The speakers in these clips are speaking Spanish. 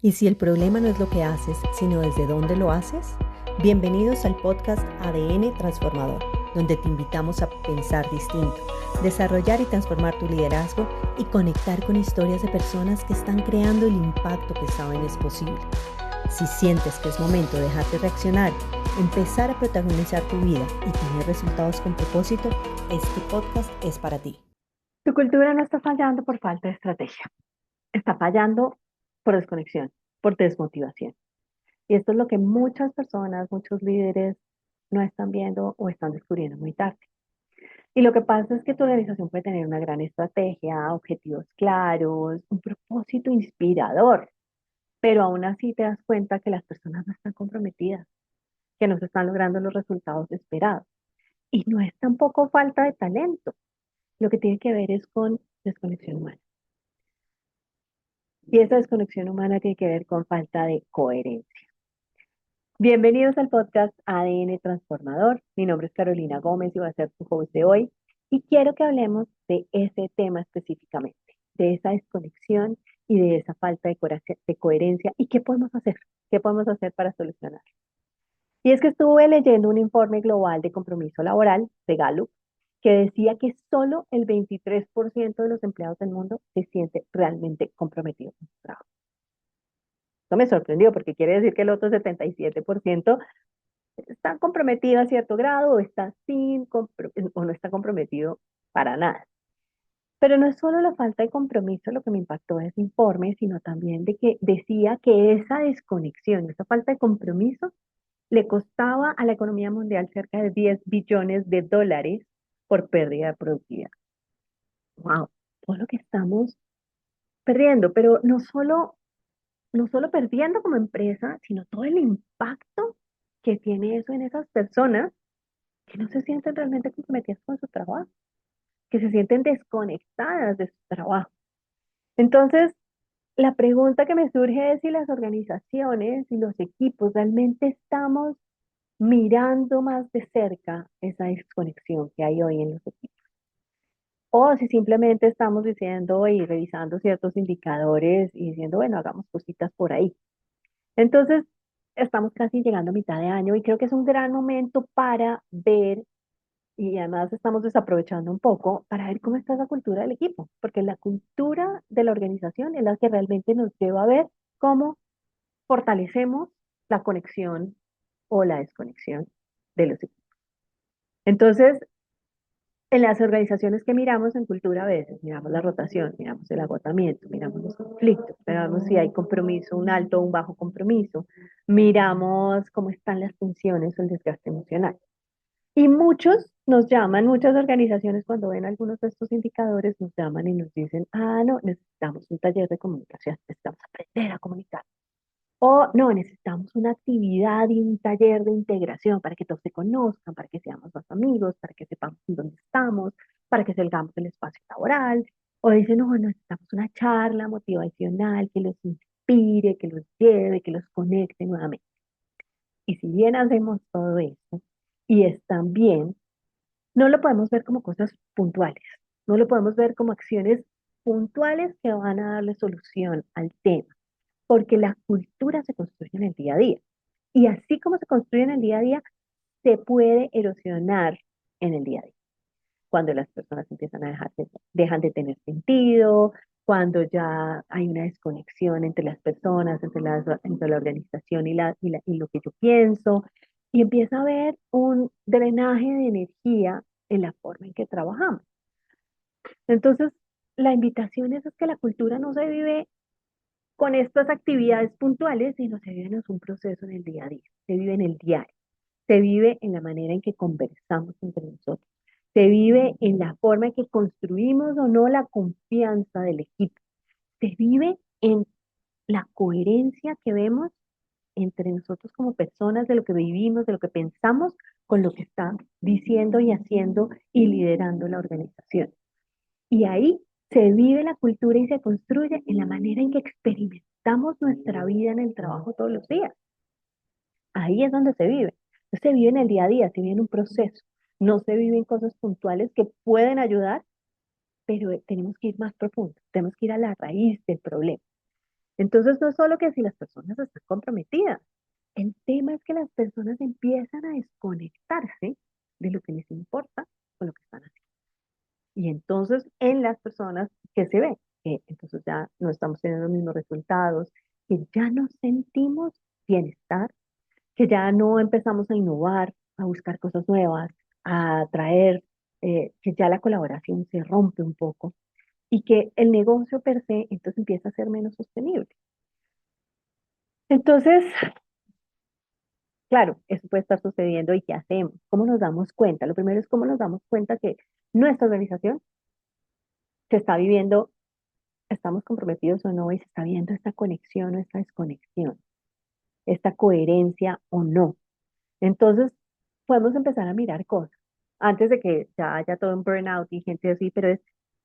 Y si el problema no es lo que haces, sino desde dónde lo haces, bienvenidos al podcast ADN Transformador, donde te invitamos a pensar distinto, desarrollar y transformar tu liderazgo y conectar con historias de personas que están creando el impacto que saben es posible. Si sientes que es momento de dejar de reaccionar, empezar a protagonizar tu vida y tener resultados con propósito, este podcast es para ti. Tu cultura no está fallando por falta de estrategia, está fallando por desconexión, por desmotivación. Y esto es lo que muchas personas, muchos líderes no están viendo o están descubriendo muy tarde. Y lo que pasa es que tu organización puede tener una gran estrategia, objetivos claros, un propósito inspirador, pero aún así te das cuenta que las personas no están comprometidas, que no se están logrando los resultados esperados. Y no es tampoco falta de talento, lo que tiene que ver es con desconexión humana. Y esa desconexión humana tiene que ver con falta de coherencia. Bienvenidos al podcast ADN Transformador. Mi nombre es Carolina Gómez y voy a ser tu host de hoy. Y quiero que hablemos de ese tema específicamente, de esa desconexión y de esa falta de coherencia y qué podemos hacer, qué podemos hacer para solucionar. Y es que estuve leyendo un informe global de compromiso laboral de Gallup que decía que solo el 23% de los empleados del mundo se siente realmente comprometido con su trabajo. Esto me sorprendió porque quiere decir que el otro 77% está comprometido a cierto grado o está o no está comprometido para nada. Pero no es solo la falta de compromiso lo que me impactó de ese informe, sino también de que decía que esa desconexión, esa falta de compromiso, le costaba a la economía mundial cerca de 10 billones de dólares por pérdida de productividad. Wow, todo lo que estamos perdiendo, pero no solo perdiendo como empresa, sino todo el impacto que tiene eso en esas personas que no se sienten realmente comprometidas con su trabajo, que se sienten desconectadas de su trabajo. Entonces, la pregunta que me surge es si las organizaciones y los equipos realmente estamos mirando más de cerca esa desconexión que hay hoy en los equipos. O si simplemente estamos diciendo y revisando ciertos indicadores y diciendo, bueno, hagamos cositas por ahí. Entonces, estamos casi llegando a mitad de año y creo que es un gran momento para ver, y además estamos desaprovechando un poco, para ver cómo está la cultura del equipo, porque la cultura de la organización es la que realmente nos lleva a ver cómo fortalecemos la conexión o la desconexión de los equipos. Entonces, en las organizaciones que miramos en cultura a veces, miramos la rotación, miramos el agotamiento, miramos los conflictos, miramos si hay compromiso, un alto o un bajo compromiso, miramos cómo están las tensiones o el desgaste emocional. Y muchos nos llaman, muchas organizaciones cuando ven algunos de estos indicadores nos llaman y nos dicen, no, necesitamos un taller de comunicación, necesitamos aprender a comunicar. O no, necesitamos una actividad y un taller de integración para que todos se conozcan, para que seamos más amigos, para que sepamos en dónde estamos, para que salgamos del espacio laboral. O dicen, no, necesitamos una charla motivacional que los inspire, que los lleve, que los conecte nuevamente. Y si bien hacemos todo esto y están bien, no lo podemos ver como cosas puntuales, no lo podemos ver como acciones puntuales que van a darle solución al tema, porque la cultura se construye en el día a día. Y así como se construye en el día a día, se puede erosionar en el día a día. Cuando las personas empiezan a dejan de tener sentido, cuando ya hay una desconexión entre las personas, entre la organización y lo que yo pienso, y empieza a haber un drenaje de energía en la forma en que trabajamos. Entonces, la invitación es que la cultura no se vive con estas actividades puntuales, sino se vive en un proceso en el día a día, se vive en el diario, se vive en la manera en que conversamos entre nosotros, se vive en la forma en que construimos o no la confianza del equipo, se vive en la coherencia que vemos entre nosotros como personas, de lo que vivimos, de lo que pensamos, con lo que está diciendo y haciendo y liderando la organización. Y ahí se vive la cultura y se construye en la manera en que experimentamos nuestra vida en el trabajo todos los días. Ahí es donde se vive. No se vive en el día a día, se vive en un proceso. No se vive en cosas puntuales que pueden ayudar, pero tenemos que ir más profundo, tenemos que ir a la raíz del problema. Entonces, no es solo que si las personas están comprometidas, el tema es que las personas empiezan a desconectarse de lo que les importa con lo que están haciendo. Y entonces, en las personas que se ve, que entonces ya no estamos teniendo los mismos resultados, que ya no sentimos bienestar, que ya no empezamos a innovar, a buscar cosas nuevas, a traer, que ya la colaboración se rompe un poco y que el negocio per se entonces empieza a ser menos sostenible. Entonces, claro, eso puede estar sucediendo y ¿qué hacemos? ¿Cómo nos damos cuenta? Lo primero es cómo nos damos cuenta que nuestra organización se está viviendo, estamos comprometidos o no, y se está viendo esta conexión o esta desconexión, esta coherencia o no. Entonces, podemos empezar a mirar cosas antes de que ya haya todo un burnout y gente así, pero es,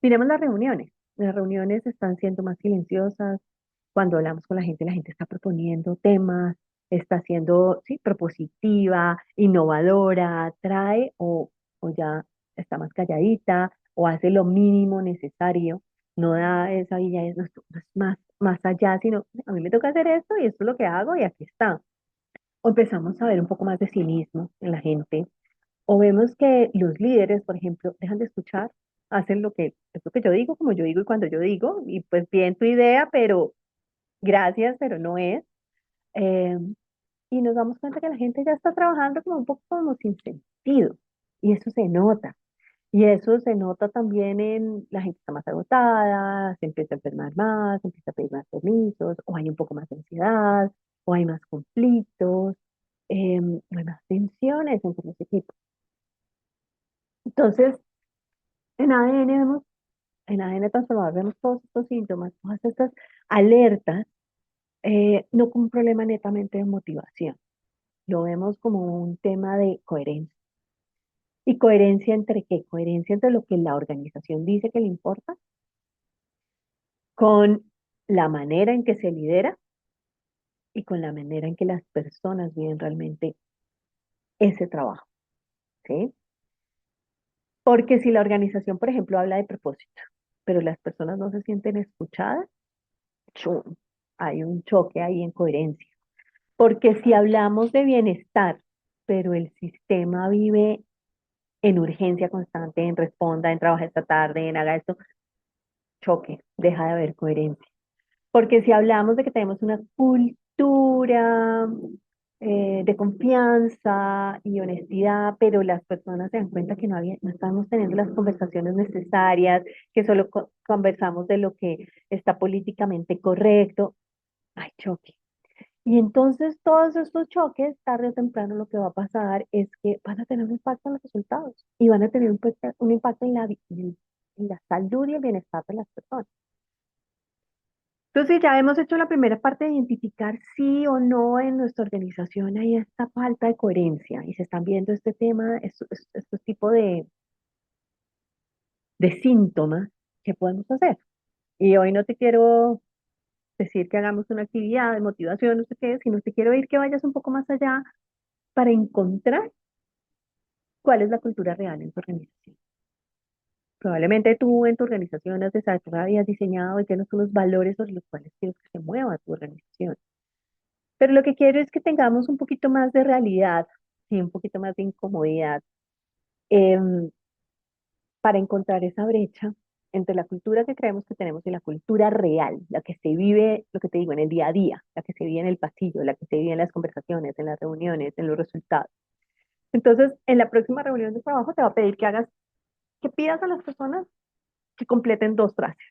miremos las reuniones. Las reuniones están siendo más silenciosas. Cuando hablamos con la gente está proponiendo temas, está siendo, sí, propositiva, innovadora, trae o ya está más calladita o hace lo mínimo necesario. No da esa villa, no es más allá, sino a mí me toca hacer esto y esto es lo que hago y aquí está. O empezamos a ver un poco más de cinismo en la gente, o vemos que los líderes, por ejemplo, dejan de escuchar, hacen lo que es lo que yo digo, como yo digo y cuando yo digo, y pues bien tu idea, pero gracias, pero no es. Eh, y nos damos cuenta que la gente ya está trabajando como un poco como sin sentido, y eso se nota. Y eso se nota también en la gente está más agotada, se empieza a enfermar más, se empieza a pedir más permisos, o hay un poco más de ansiedad, o hay más conflictos, hay más tensiones entre los equipos. Entonces, en ADN vemos, en ADN transformador vemos todos estos síntomas, todas estas alertas, no como un problema netamente de motivación, lo vemos como un tema de coherencia. ¿Y coherencia entre qué? Coherencia entre lo que la organización dice que le importa con la manera en que se lidera y con la manera en que las personas viven realmente ese trabajo, ¿sí? Porque si la organización, por ejemplo, habla de propósito, pero las personas no se sienten escuchadas, ¡chum! Hay un choque ahí en coherencia. Porque si hablamos de bienestar, pero el sistema vive en urgencia constante, en responda, en trabaja esta tarde, en haga esto, choque, deja de haber coherencia. Porque si hablamos de que tenemos una cultura de confianza y honestidad, pero las personas se dan cuenta que no estamos teniendo las conversaciones necesarias, que solo conversamos de lo que está políticamente correcto, hay choque. Y entonces todos estos choques, tarde o temprano, lo que va a pasar es que van a tener un impacto en los resultados y van a tener un impacto en en la salud y el bienestar de las personas. Entonces, ya hemos hecho la primera parte de identificar sí o no en nuestra organización hay esta falta de coherencia y se están viendo este tema, estos tipos de síntomas que podemos hacer. Y hoy no te quiero decir que hagamos una actividad de motivación, no sé qué, sino te quiero ir que vayas un poco más allá para encontrar cuál es la cultura real en tu organización. Probablemente tú en tu organización has desarrollado y has diseñado y tienes unos valores sobre los cuales quieres que se mueva tu organización. Pero lo que quiero es que tengamos un poquito más de realidad y un poquito más de incomodidad em, para encontrar esa brecha entre la cultura que creemos que tenemos y la cultura real, la que se vive, lo que te digo, en el día a día, la que se vive en el pasillo, la que se vive en las conversaciones, en las reuniones, en los resultados. Entonces, en la próxima reunión de trabajo te va a pedir que hagas, que pidas a las personas que completen dos frases.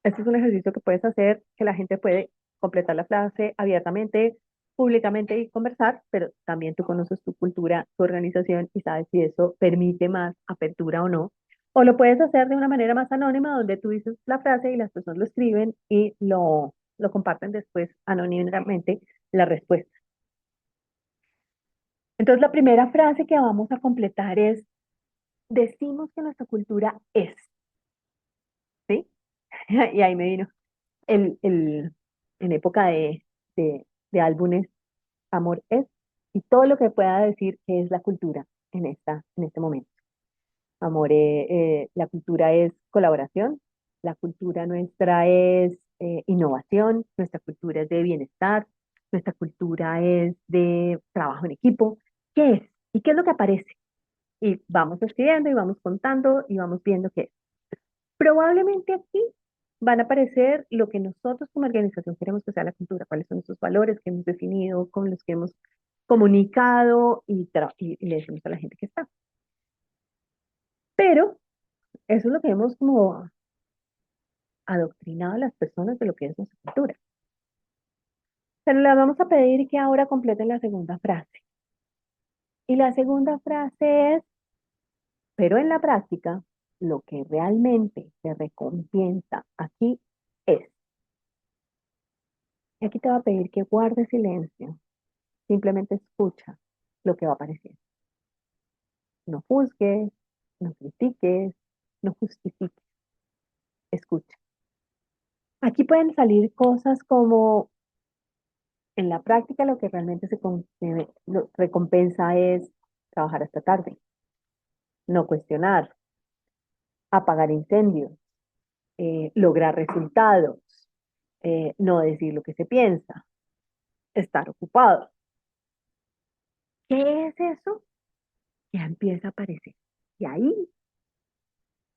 Este es un ejercicio que puedes hacer, que la gente puede completar la frase abiertamente, públicamente y conversar, pero también tú conoces tu cultura, tu organización y sabes si eso permite más apertura o no. O lo puedes hacer de una manera más anónima, donde tú dices la frase y las personas lo escriben y lo comparten después anónimamente la respuesta. Entonces, la primera frase que vamos a completar es, decimos que nuestra cultura es, ¿sí? Y ahí me vino el, el, en época de álbumes, amor es, y todo lo que pueda decir que es la cultura en este momento. Amor, la cultura es colaboración, la cultura nuestra es innovación, nuestra cultura es de bienestar, nuestra cultura es de trabajo en equipo. ¿Qué es? ¿Y qué es lo que aparece? Y vamos escribiendo y vamos contando y vamos viendo qué es. Probablemente aquí van a aparecer lo que nosotros como organización queremos que sea la cultura, cuáles son esos valores que hemos definido, con los que hemos comunicado y le decimos a la gente que está. Pero eso es lo que hemos como adoctrinado a las personas de lo que es nuestra cultura. Pero les vamos a pedir que ahora completen la segunda frase. Y la segunda frase es, pero en la práctica, lo que realmente te recompensa aquí es. Y aquí te va a pedir que guardes silencio, simplemente escucha lo que va a aparecer. No juzgues, no critiques, no justifiques, escucha. Aquí pueden salir cosas como en la práctica lo que realmente recompensa es trabajar hasta tarde, no cuestionar, apagar incendios, lograr resultados, no decir lo que se piensa, estar ocupado. ¿Qué es eso? Ya empieza a aparecer. Y ahí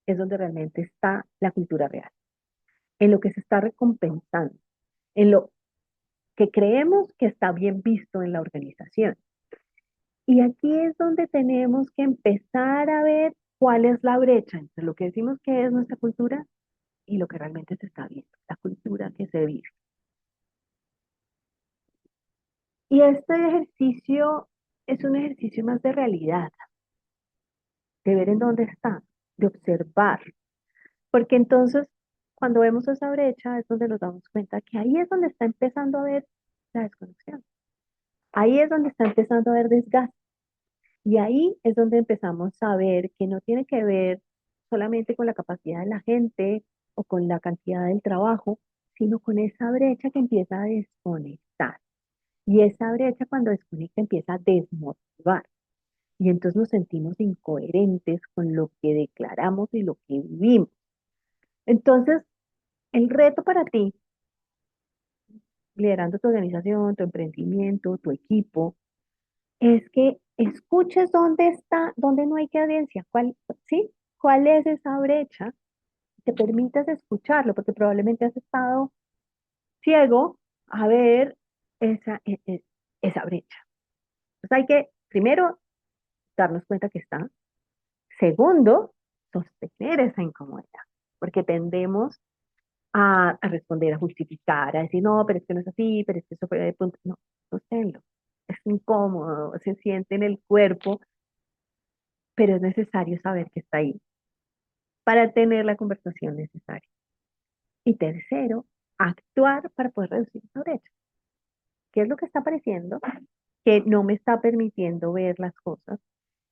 es donde realmente está la cultura real, en lo que se está recompensando, en lo que creemos que está bien visto en la organización. Y aquí es donde tenemos que empezar a ver cuál es la brecha entre lo que decimos que es nuestra cultura y lo que realmente se está viendo, la cultura que se vive. Y este ejercicio es un ejercicio más de realidad, de ver en dónde está, de observar, porque entonces cuando vemos esa brecha es donde nos damos cuenta que ahí es donde está empezando a ver la desconexión, ahí es donde está empezando a haber desgaste. Y ahí es donde empezamos a ver que no tiene que ver solamente con la capacidad de la gente o con la cantidad del trabajo, sino con esa brecha que empieza a desconectar. Y esa brecha cuando desconecta empieza a desmotivar. Y entonces nos sentimos incoherentes con lo que declaramos y lo que vivimos. Entonces, el reto para ti, liderando tu organización, tu emprendimiento, tu equipo, es que escuches dónde está, dónde no hay cadencia, ¿sí? ¿Cuál es esa brecha? Te permitas escucharlo, porque probablemente has estado ciego a ver esa brecha. Entonces hay que, primero, darnos cuenta que está. Segundo, sostener esa incomodidad, porque tendemos a responder, a justificar, a decir, no, pero es que no es así, pero es que eso fue de punto. No, sosténlo. Es incómodo, se siente en el cuerpo, pero es necesario saber que está ahí para tener la conversación necesaria. Y tercero, actuar para poder reducir esa brecha. ¿Qué es lo que está apareciendo? Que no me está permitiendo ver las cosas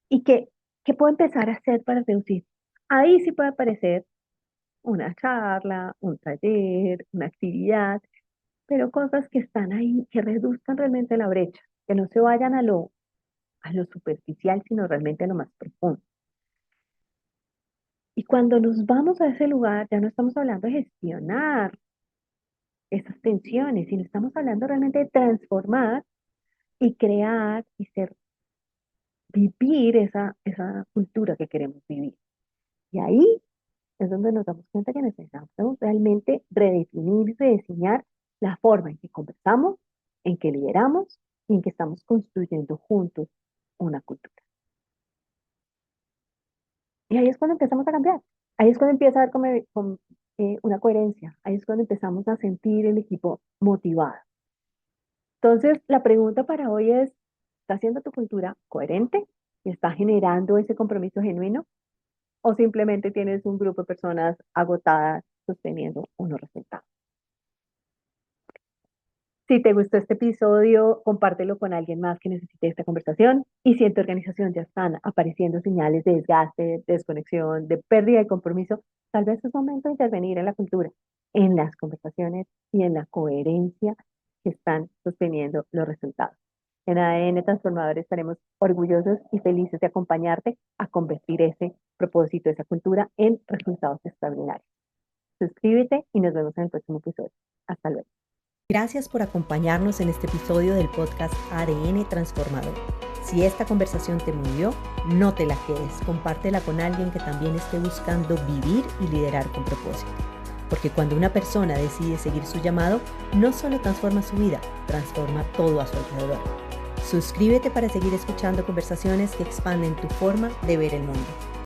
y qué puedo empezar a hacer para reducir. Ahí sí puede aparecer una charla, un taller, una actividad, pero cosas que están ahí, que reduzcan realmente la brecha, que no se vayan a lo superficial, sino realmente a lo más profundo. Y cuando nos vamos a ese lugar, ya no estamos hablando de gestionar esas tensiones, sino estamos hablando realmente de transformar y crear y vivir esa cultura que queremos vivir. Y ahí es donde nos damos cuenta que necesitamos realmente redefinir y rediseñar la forma en que conversamos, en que lideramos y en que estamos construyendo juntos una cultura. Y ahí es cuando empezamos a cambiar. Ahí es cuando empieza a haber una coherencia. Ahí es cuando empezamos a sentir el equipo motivado. Entonces, la pregunta para hoy es, ¿está haciendo tu cultura coherente? ¿Está generando ese compromiso genuino? ¿O simplemente tienes un grupo de personas agotadas sosteniendo unos resultados? Si te gustó este episodio, compártelo con alguien más que necesite esta conversación. Y si en tu organización ya están apareciendo señales de desgaste, de desconexión, de pérdida de compromiso, tal vez es momento de intervenir en la cultura, en las conversaciones y en la coherencia que están sosteniendo los resultados. En ADN Transformador estaremos orgullosos y felices de acompañarte a convertir ese propósito, esa cultura en resultados extraordinarios. Suscríbete y nos vemos en el próximo episodio. Hasta luego. Gracias por acompañarnos en este episodio del podcast ADN Transformador. Si esta conversación te movió, no te la quedes. Compártela con alguien que también esté buscando vivir y liderar con propósito. Porque cuando una persona decide seguir su llamado, no solo transforma su vida, transforma todo a su alrededor. Suscríbete para seguir escuchando conversaciones que expanden tu forma de ver el mundo.